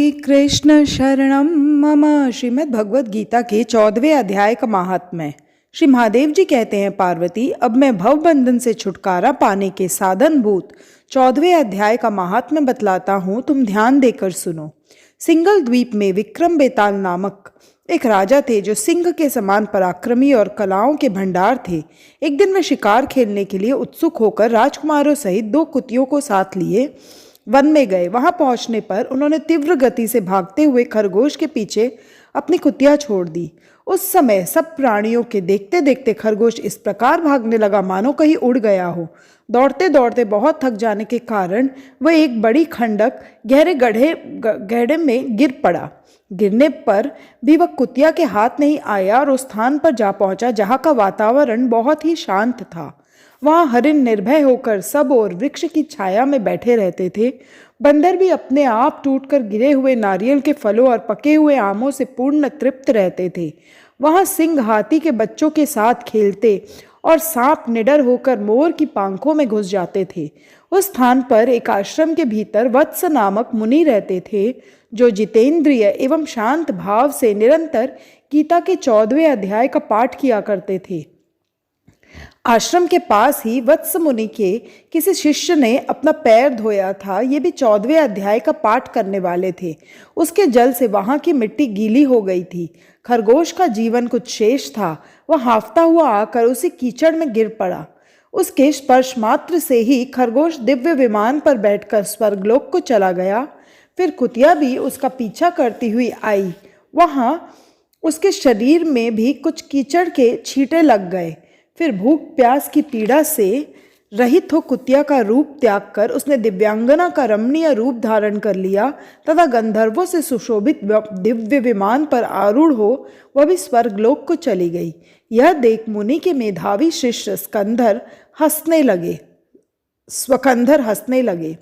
श्री कृष्ण शरणम मम। श्रीमद् भगवद गीता के 14वें अध्याय का महात्म्य। श्री महादेव जी कहते हैं, पार्वती, अब मैं भव बंधन से छुटकारा पाने के साधन भूत 14वें अध्याय का महात्म्य बतलाता हूँ, तुम ध्यान देकर सुनो। सिंगल द्वीप में विक्रम बेताल नामक एक राजा थे जो सिंह के समान पराक्रमी और कलाओं के भंडार थे। एक दिन वे शिकार खेलने के लिए उत्सुक होकर राजकुमारों सहित 2 कुतियों को साथ लिए वन में गए। वहां पहुंचने पर उन्होंने तीव्र गति से भागते हुए खरगोश के पीछे अपनी कुतिया छोड़ दी। उस समय सब प्राणियों के देखते देखते खरगोश इस प्रकार भागने लगा मानो कहीं उड़ गया हो। दौड़ते दौड़ते बहुत थक जाने के कारण वह एक बड़ी खंडक गहरे गड्ढे में गिर पड़ा। गिरने पर भी वह कुतिया के हाथ नहीं आया और उस स्थान पर जा पहुंचा जहां का वातावरण बहुत ही शांत था। वहां हरिण निर्भय होकर सब और वृक्ष की छाया में बैठे रहते थे। बंदर भी अपने आप टूटकर गिरे हुए नारियल के फलों और पके हुए आमों से पूर्ण तृप्त रहते थे। वहां सिंह हाथी के बच्चों के साथ खेलते और सांप निडर होकर मोर की पांखों में घुस जाते थे। उस स्थान पर एक आश्रम के भीतर वत्स नामक मुनि रहते थे जो जितेंद्रिय एवं शांत भाव से निरंतर गीता के 14वें अध्याय का पाठ किया करते थे। आश्रम के पास ही वत्स मुनि के किसी शिष्य ने अपना पैर धोया था। ये भी 14वें अध्याय का पाठ करने वाले थे। उसके जल से वहां की मिट्टी गीली हो गई थी। खरगोश का जीवन कुछ शेष था। वह हांफता हुआ आकर उसी कीचड़ में गिर पड़ा। उसके स्पर्श मात्र से ही खरगोश दिव्य विमान पर बैठकर स्वर्गलोक को चला गया। फिर कुतिया भी उसका पीछा करती हुई आई। वहां उसके शरीर में भी कुछ कीचड़ के छींटे लग गए। फिर भूख प्यास की पीड़ा से रहित हो कुतिया का रूप त्याग कर उसने दिव्यांगना का रमणीय रूप धारण कर लिया तथा गंधर्वों से सुशोभित दिव्य विमान पर आरूढ़ हो वह भी स्वर्गलोक को चली गई। यह देख मुनि के मेधावी शिष्य स्वकंधर हंसने लगे।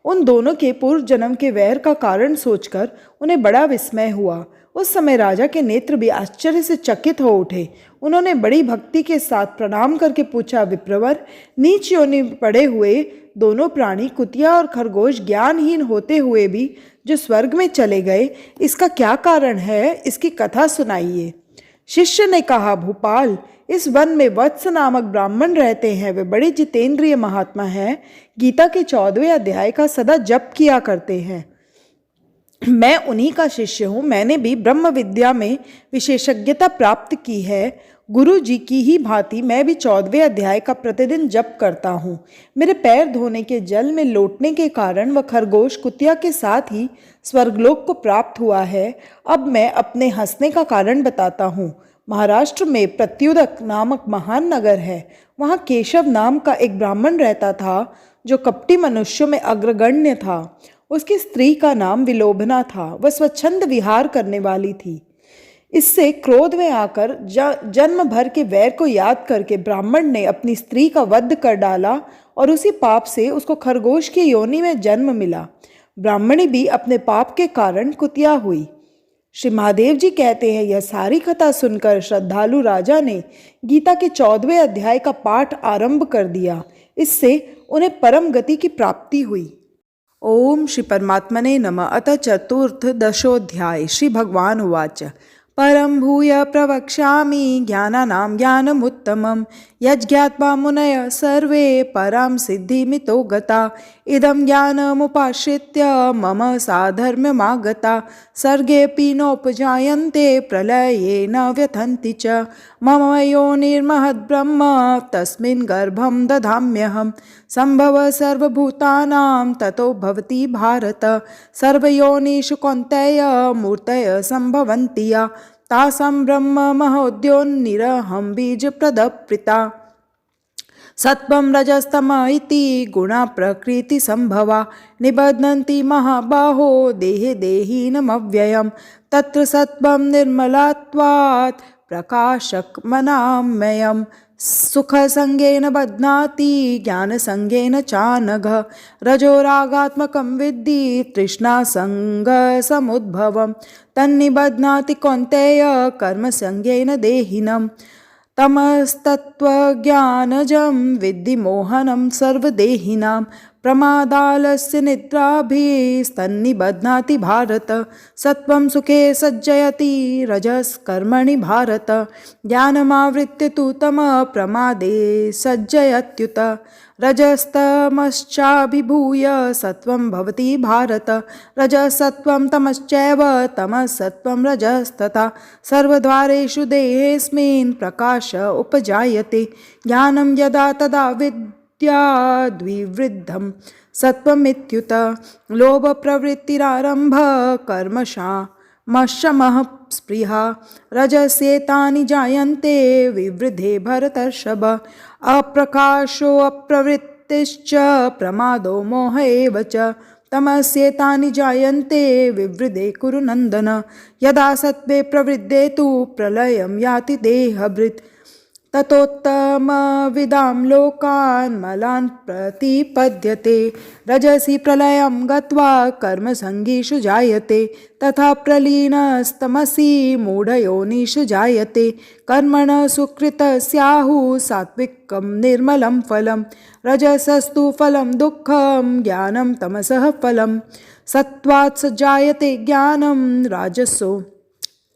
उन दोनों के पूर्व जन्म के वैर का कारण सोचकर उन्हें बड़ा विस्मय हुआ। उस समय राजा के नेत्र भी आश्चर्य से चकित हो उठे। उन्होंने बड़ी भक्ति के साथ प्रणाम करके पूछा, विप्रवर, नीच योनि में पड़े हुए दोनों प्राणी कुतिया और खरगोश ज्ञानहीन होते हुए भी जो स्वर्ग में चले गए, इसका क्या कारण है? इसकी कथा सुनाइए। शिष्य ने कहा, भूपाल, इस वन में वत्स नामक ब्राह्मण रहते हैं। वे बड़े जितेंद्रिय महात्मा हैं। गीता के 14वें अध्याय का सदा जप किया करते हैं। मैं उन्हीं का शिष्य हूँ। मैंने भी ब्रह्म विद्या में विशेषज्ञता प्राप्त की है। गुरु जी की ही भांति मैं भी 14वें अध्याय का प्रतिदिन जप करता हूँ। मेरे पैर धोने के जल में लौटने के कारण वह खरगोश कुतिया के साथ ही स्वर्गलोक को प्राप्त हुआ है। अब मैं अपने हंसने का कारण बताता हूँ। महाराष्ट्र में प्रत्युदक नामक महान नगर है। वहाँ केशव नाम का एक ब्राह्मण रहता था जो कपटी मनुष्यों में अग्रगण्य था। उसकी स्त्री का नाम विलोभना था। वह स्वच्छंद विहार करने वाली थी। इससे क्रोध में आकर जन्म भर के वैर को याद करके ब्राह्मण ने अपनी स्त्री का वध कर डाला और उसी पाप से उसको खरगोश की योनि में जन्म मिला। ब्राह्मणी भी अपने पाप के कारण कुतिया हुई। श्री महादेव जी कहते हैं, यह सारी कथा सुनकर श्रद्धालु राजा ने गीता के 14वें अध्याय का पाठ आरंभ कर दिया। इससे उन्हें परम गति की प्राप्ति हुई। ओम श्री परमात्मने नमः। अथ चतुर्थदशोऽध्याय। श्री भगवान उवाच, परं भूय प्रवक्ष्यामि ज्ञानानां ज्ञानमुत्तमं यज्ञात्वा मुनयः सर्वे परां सिद्धिमितो गता। इदं ज्ञानमुपाश्रित्य मम साधर्म्यमागता। सर्गेऽपि नोपजायन्ते प्रलये न व्यथन्ति च। मम योनिर्महद्ब्रह्म तस्मिन् गर्भं दधाम्यहम्। सम्भव सर्वभूतानां ततो भवति भारत। सर्वयोनिषु कौन्तेय मूर्तयः सम्भवन्ति या। तासां ब्रह्म महोद्योनिरहं बीजप्रदप्रीता। सत्वं रजस्तम इति गुणा प्रकृति संभवा निबध्नन्ति महाबाहो देहे देहिनमव्ययम्। तत्र सत्वं निर्मलत्वात् प्रकाशकमनामयम्। सुखसंगेन बध्नाति ज्ञानसंगेन चानघ। रजोरागात्मकं विद्धि तृष्णासंगसमुद्भवम्। तन्निबध्नाति कौन्तेय कर्मसंगेन देहिनम्। तमस्तत्त्वज्ञानजं विद्धि मोहनं सर्वदेहिनां। प्रमादालस्य निद्राभिस्तन्निबध्नाति भारत। सत्वं सुखे सज्जयति रजस्कर्मणि भारत। ज्ञानमावृत्य तु तमः प्रमादे सज्जयत्युत। रजस्तमश्चाभिभूय सत्वं भवति भारत। रजसत्वं तमश्चैव तमसत्वं रजस्तथा। सर्वद्वारेषु देहेऽस्मिन् प्रकाश उपजायते। ज्ञानं यदा तदा विद्याद्विवृद्धं सत्वमित्युत। लोभप्रवृत्तिरारम्भ कर्मशमः स्पृहा। रजस्येतानि जायन्ते विवृद्धे भरतर्षभ। अप्रकाशो अप्रवृत्तिश्च प्रमादो मोह एव च। तमस्येतानि जायन्ते विवृद्धे कुरु नन्दन। यदा सत्त्वे प्रवृद्धे तु प्रलयं याति देहभृत्। ततोत्तमविदां लोकान् मलान् प्रतिपद्यते। रजसि प्रलयं गत्वा कर्मसङ्गीषु जायते। तथा प्रलीनस्तमसि मूढयोनिषु जायते। कर्मणः सुकृतस्याहुः सात्विकं निर्मलं फलं। रजसस्तु फलं दुःखं ज्ञानं तमसः फलं। सत्त्वात् स जायते ज्ञानं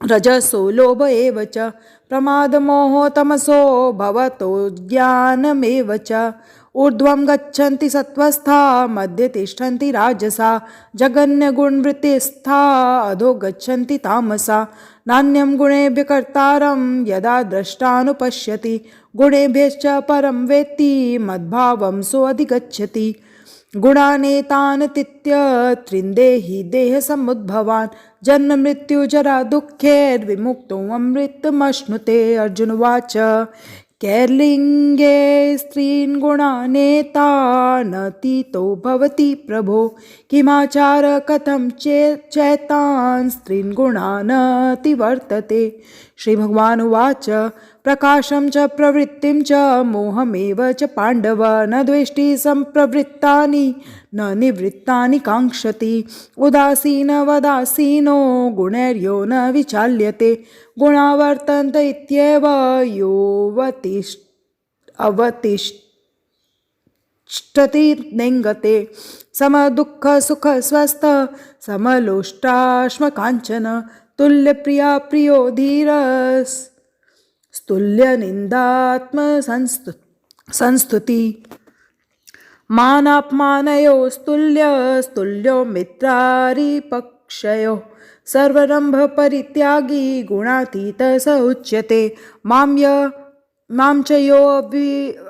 रजसो लोभ एव च। प्रमादमोहो तमसो भवतो ज्ञानमेव च। ऊर्ध्वं गच्छन्ति सत्त्वस्था मध्ये तिष्ठन्ति राजसा। जगन्यगुणवृत्तिस्था अधो गच्छन्ति तामसा। नान्यं गुणेभ्यः कर्तारं यदा द्रष्टानुपश्यति। गुणेभ्यश्च परं वेत्ति मद्भावं सोऽधिगच्छति। गुणानेतान् तित्यत्रिन्देहि देहसमुद्भवान्। जन्म मृत्यु जरा दुःखैर्विमुक्तो अमृतमश्नुते। अर्जुन उवाच कैर्लिङ्गे स्त्रीन् गुणानेतानतीतो भवति प्रभो। किमाचार कथं चैतान् स्त्रीन् गुणानतिवर्तते। श्री भगवान उवाच प्रकाशं च प्रवृत्तिं च मोहमेव च पाण्डव। न द्वेष्टि सम्प्रवृत्तानि न निवृत्तानि काङ्क्षति। उदासीनवदासीनो गुणैर्यो न विचाल्यते। गुणा वर्तन्त इत्येव अवतिष्ठति नेङ्गते। समदुःखसुखस्वस्थ समलोष्टाश्मकाञ्चन। तुल्यप्रिया प्रियो धीरस्तुल्यनिन्दात्मसंस्तुति। मानापमानयोस्तुल्यो मित्रारिपक्षयोः। सर्वारम्भपरित्यागी गुणातीत स उच्यते। मां च यो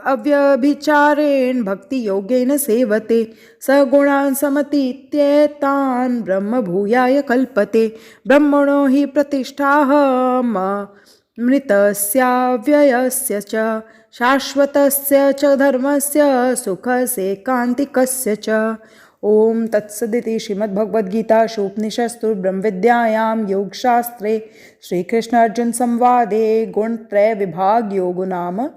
अव्यभिचारेण भक्तियोगेन सेवते। स गुणान् समतीत्येतान् ब्रह्मभूयाय कल्पते। ब्रह्मणो हि प्रतिष्ठाहमृतस्याव्ययस्य च। शाश्वतस्य च धर्मस्य सुखसेकान्तिकस्य च। ओम तत्सदिति श्रीमद्भगवद्गीतासु उपनिषत्सु ब्रह्मविद्यायां योगशास्त्रे श्रीकृष्णार्जुन संवादे गुणत्रय विभाग योगो नाम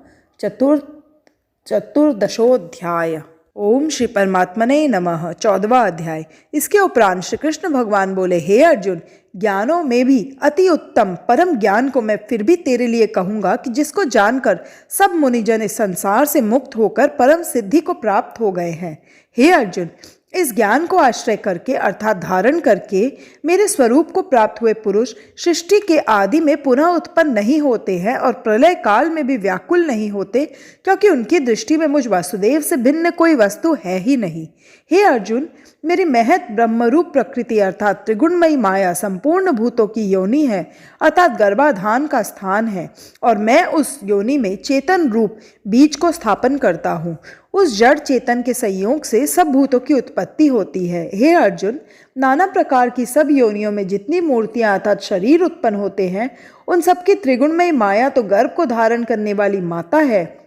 चतुर्दशोऽध्याय। ओम श्री परमात्मने नमः। 14वां अध्याय। इसके उपरांत श्री कृष्ण भगवान बोले, हे अर्जुन, ज्ञानों में भी अति उत्तम परम ज्ञान को मैं फिर भी तेरे लिए कहूँगा कि जिसको जानकर सब मुनिजन इस संसार से मुक्त होकर परम सिद्धि को प्राप्त हो गए हैं। हे अर्जुन, इस ज्ञान को आश्रय करके अर्थात धारण करके मेरे स्वरूप को प्राप्त हुए पुरुष सृष्टि के आदि में पुनः उत्पन्न नहीं होते हैं और प्रलय काल में भी व्याकुल नहीं होते, क्योंकि उनकी दृष्टि में मुझ वासुदेव से भिन्न कोई वस्तु है ही नहीं। हे अर्जुन, मेरी महत ब्रह्मरूप प्रकृति अर्थात त्रिगुणमयी माया संपूर्ण भूतों की योनि है अर्थात गर्भाधान का स्थान है और मैं उस योनि में चेतन रूप बीज को स्थापन करता हूँ। उस जड़ चेतन के संयोग से सब भूतों की उत्पत्ति होती है। हे अर्जुन, नाना प्रकार की सब योनियों में जितनी मूर्तियां अर्थात शरीर उत्पन्न होते हैं उन सब की त्रिगुणमयी माया तो गर्भ को धारण करने वाली माता है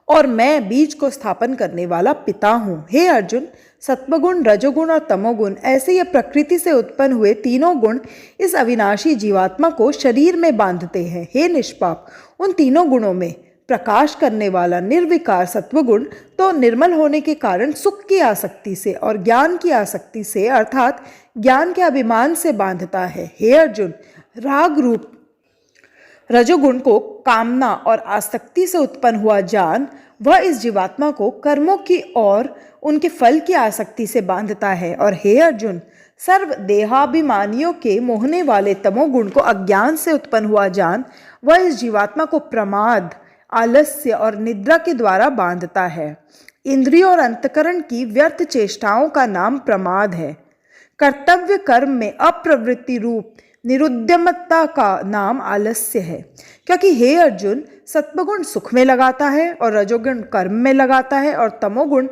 और मैं बीज को स्थापन करने वाला पिता हूँ। हे अर्जुन, सत्वगुण, रजोगुण और तमोगुण ऐसे ये प्रकृति से उत्पन्न हुए तीनों गुण इस अविनाशी जीवात्मा को शरीर में बांधते हैं। हे निष्पाप, उन तीनों गुणों में प्रकाश करने वाला निर्विकार सत्वगुण तो निर्मल होने के कारण सुख की आसक्ति से और ज्ञान की आसक्ति से अर्थात ज्ञान के अभिमान से बांधता है। हे अर्जुन, राग रूप रजोगुण को कामना और आसक्ति से उत्पन्न हुआ ज्ञान वह इस जीवात्मा को कर्मों की और उनके फल की आसक्ति से बांधता है। और हे अर्जुन, सर्व देहाभिमानियों के मोहने वाले तमोगुण को अज्ञान से उत्पन्न हुआ जान, वह इस जीवात्मा को प्रमाद, आलस्य और निद्रा के द्वारा बांधता है। इंद्रियों और अंतकरण की व्यर्थ चेष्टाओं का नाम प्रमाद है। कर्तव्य कर्म में अप्रवृत्ति रूप निरुद्यमता का नाम आलस्य है। क्योंकि हे अर्जुन, सत्वगुण सुख में लगाता है और रजोगुण कर्म में लगाता है और तमोगुण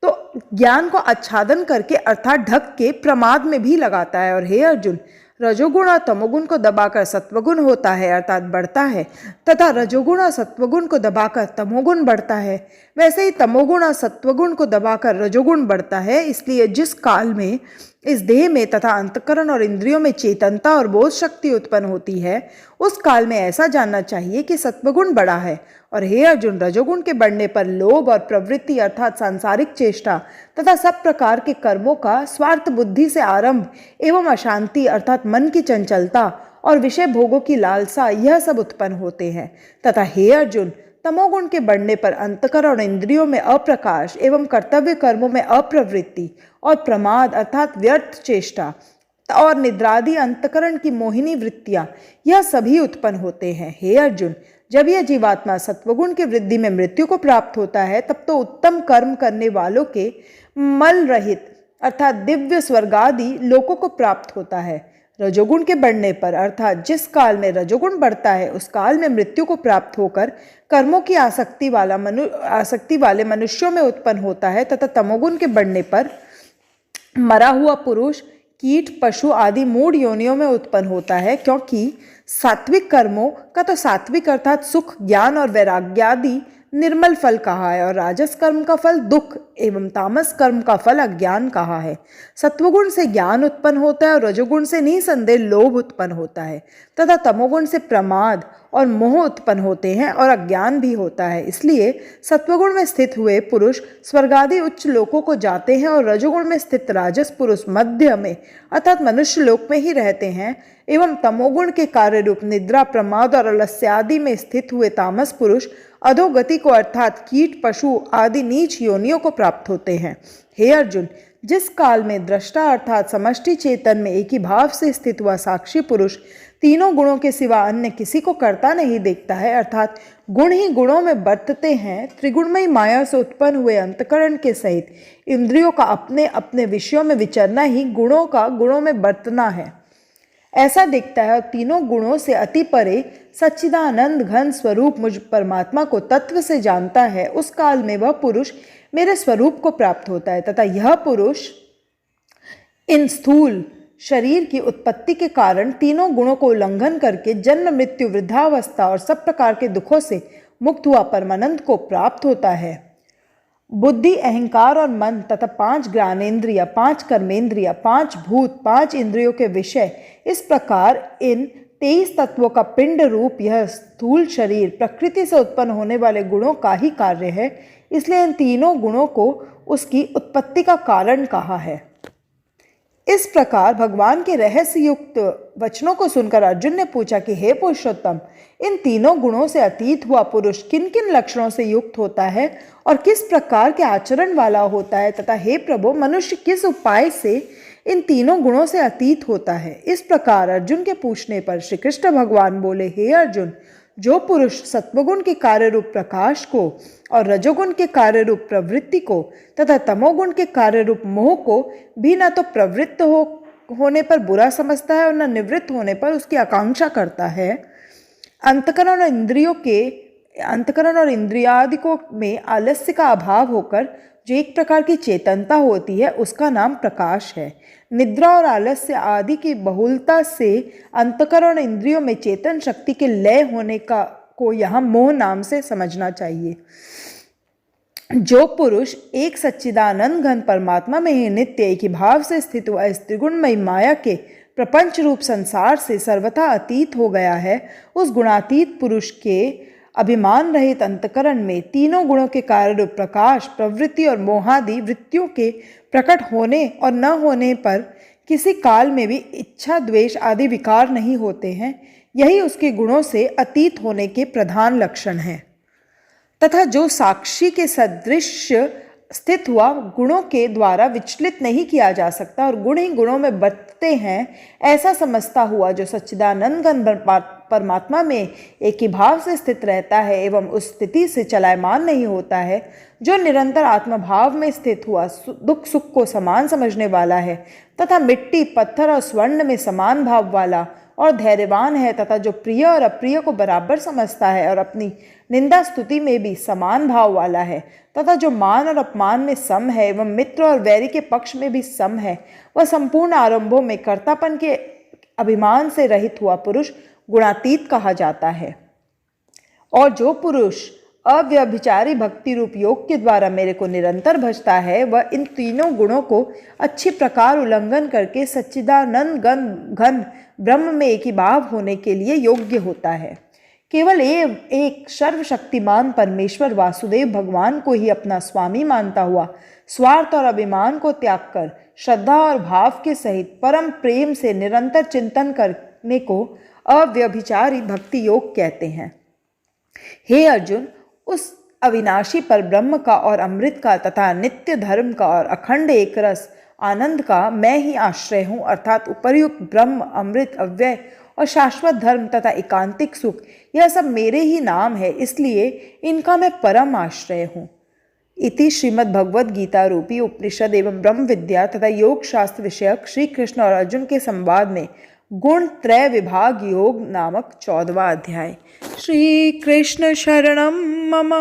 तो ज्ञान को आच्छादन करके अर्थात ढक के प्रमाद में भी लगाता है। और हे अर्जुन, रजोगुण और तमोगुण को दबाकर सत्वगुण होता है अर्थात बढ़ता है, तथा रजोगुण और सत्वगुण को दबाकर तमोगुण बढ़ता है। वैसे ही तमोगुण और सत्वगुण को दबाकर रजोगुण बढ़ता है। इसलिए जिस काल में इस देह में तथा अंतकरण और इंद्रियों में चेतनता और बोध शक्ति उत्पन्न होती है, उस काल में ऐसा जानना चाहिए कि सत्वगुण बढ़ा है। और हे अर्जुन, रजोगुण के बढ़ने पर लोभ और प्रवृत्ति अर्थात सांसारिक चेष्टा तथा सब प्रकार के कर्मों का स्वार्थ बुद्धि से आरंभ एवं अशांति अर्थात मन की चंचलता और विषय भोगों की लालसा, यह सब उत्पन्न होते हैं। तथा हे अर्जुन, तमोगुण के बढ़ने पर अंतकरण और इंद्रियों में अप्रकाश एवं कर्तव्य कर्मों में अप्रवृत्ति और प्रमाद अर्थात व्यर्थ चेष्टा और निद्रादि अंतकरण की मोहिनी वृत्तियां, यह सभी उत्पन्न होते हैं। हे अर्जुन, जब यह जीवात्मा सत्वगुण की वृद्धि में मृत्यु को प्राप्त होता है, तब तो उत्तम कर्म करने वालों के मल रहित अर्थात दिव्य स्वर्गादि लोकों को प्राप्त होता है। रजोगुण के बढ़ने पर अर्थात जिस काल में रजोगुण बढ़ता है, उस काल में मृत्यु को प्राप्त होकर कर्मों की आसक्ति वाले मनुष्यों में उत्पन्न होता है। तथा तमोगुण के बढ़ने पर मरा हुआ पुरुष, कीट, पशु आदि मूढ़ योनियों में उत्पन्न होता है। क्योंकि सात्विक कर्मों का तो सात्विक अर्थात सुख, ज्ञान और वैराग्यादि निर्मल फल कहा है, और राजस कर्म का फल दुख एवं तामस कर्म का फल अज्ञान कहा है। सत्वगुण से ज्ञान उत्पन्न होता है और रजोगुण से निसंदेह लोभ उत्पन्न होता है, तथा तमोगुण से प्रमाद और मोह उत्पन्न होते हैं और अज्ञान भी होता है। इसलिए सत्वगुण में स्थित हुए पुरुष स्वर्गादि उच्च लोकों को जाते हैं और रजोगुण में स्थित राजस पुरुष मध्य में अर्थात मनुष्य लोक में ही रहते हैं, एवं तमोगुण के कार्य रूप निद्रा, प्रमाद और अलस्यादि में स्थित हुए तामस पुरुष अधोगति को अर्थात कीट, पशु आदि नीच योनियों को प्राप्त होते हैं। हे अर्जुन, जिस काल में दृष्टा अर्थात समष्टि चेतन में एक ही भाव से स्थित हुआ साक्षी पुरुष तीनों गुणों के सिवा अन्य किसी को करता नहीं देखता है, अर्थात गुण ही गुणों में बरतते हैं, त्रिगुणमयी माया से उत्पन्न हुए अंतकरण के सहित इंद्रियों का अपने अपने विषयों में विचरना ही गुणों का गुणों में बरतना है, ऐसा देखता है और तीनों गुणों से अति परे सच्चिदानंद घन स्वरूप मुझ परमात्मा को तत्व से जानता है, उस काल में वह पुरुष मेरे स्वरूप को प्राप्त होता है। तथा यह पुरुष इन स्थूल शरीर की उत्पत्ति के कारण तीनों गुणों को उल्लंघन करके जन्म, मृत्यु, वृद्धावस्था और सब प्रकार के दुखों से मुक्त हुआ परमानंद को प्राप्त होता है। बुद्धि, अहंकार और मन तथा 5 ज्ञानेन्द्रिय, 5 कर्मेंद्रिय, 5 भूत, 5 इंद्रियों के विषय, इस प्रकार इन 23 तत्वों का पिंड रूप यह स्थूल शरीर प्रकृति से उत्पन्न होने वाले गुणों का ही कार्य है। इसलिए इन तीनों गुणों को उसकी उत्पत्ति का कारण कहा है। इस प्रकार भगवान के रहस्य युक्त वचनों को सुनकर अर्जुन ने पूछा कि हे पुरुषोत्तम, इन तीनों गुणों से अतीत हुआ पुरुष किन किन लक्षणों से युक्त होता है और किस प्रकार के आचरण वाला होता है, तथा हे प्रभु, मनुष्य किस उपाय से इन तीनों गुणों से अतीत होता है। इस प्रकार अर्जुन के पूछने पर श्री कृष्ण भगवान बोले, हे अर्जुन, जो पुरुष सत्वगुण के कार्य रूप प्रकाश को और रजोगुण के कार्य रूप प्रवृत्ति को तथा तमोगुण के कार्य रूप मोह को भी न तो प्रवृत्त होने पर बुरा समझता है और न निवृत्त होने पर उसकी आकांक्षा करता है, अंतकरण और इंद्रियादिकों में आलस्य का अभाव होकर जो एक प्रकार की चेतनता होती है, उसका नाम प्रकाश है। निद्रा और आलस्य आदि की बहुलता से अंतकरण इंद्रियों में चेतन शक्ति के लय होने को यहाँ मोह नाम से समझना चाहिए। जो पुरुष एक सच्चिदानंद घन परमात्मा में ही नित्य एक ही भाव से स्थित हुआ इस त्रिगुणमयी माया के प्रपंच रूप संसार से सर्वथा अतीत हो गया है, उस गुणातीत पुरुष के अभिमान रहित अंतकरण में तीनों गुणों के कार्य रूप प्रकाश, प्रवृत्ति और मोहादि वृत्तियों के प्रकट होने और न होने पर किसी काल में भी इच्छा, द्वेष आदि विकार नहीं होते हैं। यही उसके गुणों से अतीत होने के प्रधान लक्षण हैं। तथा जो साक्षी के सदृश स्थित हुआ, गुणों के द्वारा विचलित नहीं किया जा सकता और गुण ही गुणों में बरतते हैं, ऐसा समझता हुआ, जो सच्चिदानंद घन परमात्मा में एक ही भाव से स्थित रहता है एवं उस स्थिति से चलायमान नहीं होता है, जो निरंतर आत्मभाव में स्थित हुआ दुख सुख को समान समझने वाला है तथा मिट्टी पत्थर और स्वर्ण में समान भाव वाला और धैर्यवान है, तथा जो प्रिय और अप्रिय को बराबर समझता है और अपनी निंदा स्तुति में भी समान भाव वाला है, तथा जो मान और अपमान में सम है एवं मित्र और वैरी के पक्ष में भी सम है, वह संपूर्ण आरंभों में कर्तापन के अभिमान से रहित हुआ पुरुष गुणातीत कहा जाता है। और जो पुरुष अव्यभिचारी भक्ति रूप योग के द्वारा मेरे को निरंतर भजता है, वह इन तीनों गुणों को अच्छी प्रकार उल्लंघन करके सच्चिदानंद घन ब्रह्म में एक ही भाव होने के लिए योग्य होता है। केवल एक सर्वशक्तिमान परमेश्वर वासुदेव भगवान को ही अपना स्वामी मानता हुआ स्वार्थ और अभिमान को त्याग कर श्रद्धा और भाव के सहित परम प्रेम से निरंतर चिंतन करने को अव्यभिचारी भक्ति योग कहते हैं। हे अर्जुन, उस अविनाशी पर ब्रह्म का और अमृत का तथा नित्य धर्म का और अखंड एक रस आनंद का मैं ही आश्रय हूँ, अर्थात उपर्युक्त ब्रह्म, अमृत, अव्यय और शाश्वत धर्म तथा एकांतिक सुख, यह सब मेरे ही नाम है, इसलिए इनका मैं परम आश्रय हूँ। इति श्रीमद् भगवद गीता रूपी उपनिषद एवं ब्रह्म विद्या तथा योग शास्त्र विषयक श्री कृष्ण और अर्जुन के संवाद में गुण त्रय विभाग योग नामक 14वां अध्याय। श्री कृष्ण शरणम मम।